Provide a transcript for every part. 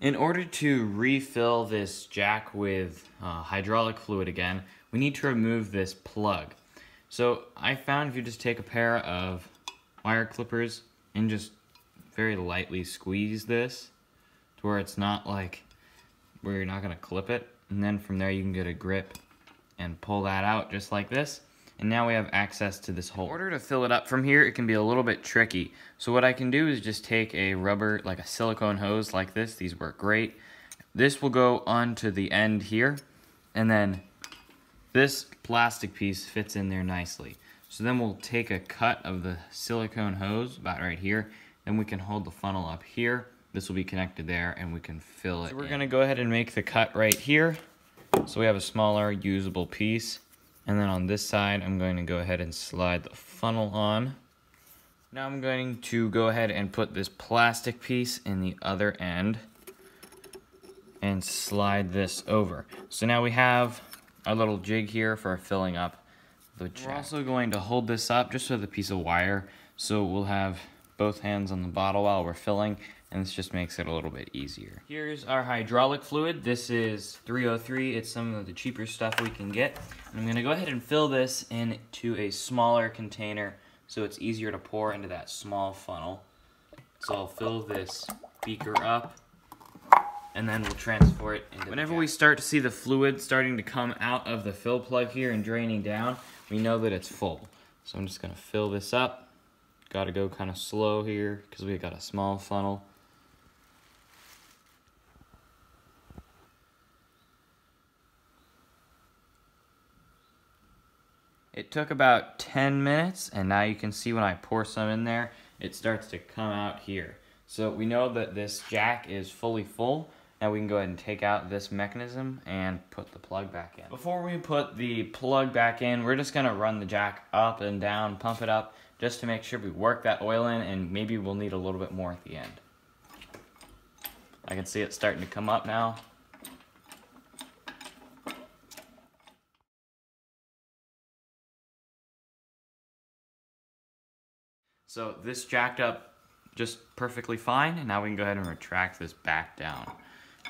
In order to refill this jack with hydraulic fluid again, we need to remove this plug. So I found if you just take a pair of wire clippers and just very lightly squeeze this to where it's not like where you're not going to clip it, and then from there you can get a grip and pull that out just like this. And now we have access to this hole. In order to fill it up from here, it can be a little bit tricky. So what I can do is just take a rubber, like a silicone hose like this. These work great. This will go onto the end here, and then this plastic piece fits in there nicely. So then we'll take a cut of the silicone hose about right here. Then we can hold the funnel up here. This will be connected there, and we can fill it. So we're gonna go ahead and make the cut right here. So we have a smaller usable piece. And then on this side, I'm going to go ahead and slide the funnel on. Now I'm going to go ahead and put this plastic piece in the other end and slide this over. So now we have our little jig here for filling up the jack. We're also going to hold this up just with a piece of wire, so we'll have both hands on the bottle while we're filling, and this just makes it a little bit easier. Here's our hydraulic fluid. This is 303. It's some of the cheaper stuff we can get. And I'm gonna go ahead and fill this into a smaller container so it's easier to pour into that small funnel. So I'll fill this beaker up, and then we'll transfer it into Whenever we start to see the fluid starting to come out of the fill plug here and draining down, we know that it's full. So I'm just gonna fill this up. Gotta go kind of slow here because we got a small funnel. It took about 10 minutes, and now you can see when I pour some in there, it starts to come out here. So we know that this jack is fully full. Now we can go ahead and take out this mechanism and put the plug back in. Before we put the plug back in, we're just gonna run the jack up and down, pump it up, just to make sure we work that oil in, and maybe we'll need a little bit more at the end. I can see it starting to come up now. So this jacked up just perfectly fine, and now we can go ahead and retract this back down.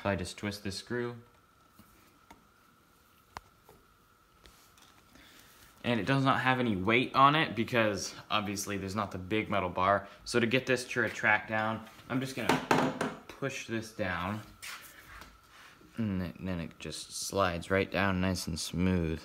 So I just twist this screw, and it does not have any weight on it because obviously there's not the big metal bar. So to get this to retract down, I'm just gonna push this down, and then it just slides right down nice and smooth.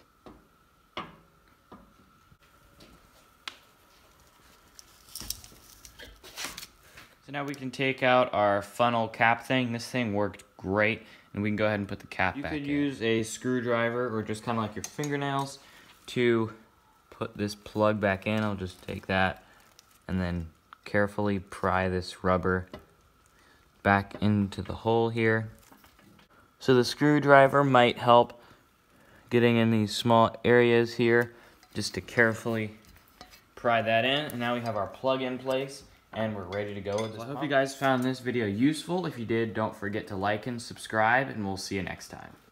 So now we can take out our funnel cap thing. This thing worked great, and we can go ahead and put the cap back in. You could use a screwdriver or just kind of like your fingernails to put this plug back in. I'll just take that and then carefully pry this rubber back into the hole here. So the screwdriver might help getting in these small areas here, just to carefully pry that in. And now we have our plug in place, and we're ready to go with this. Well, I hope you guys found this video useful. If you did, don't forget to like and subscribe, and we'll see you next time.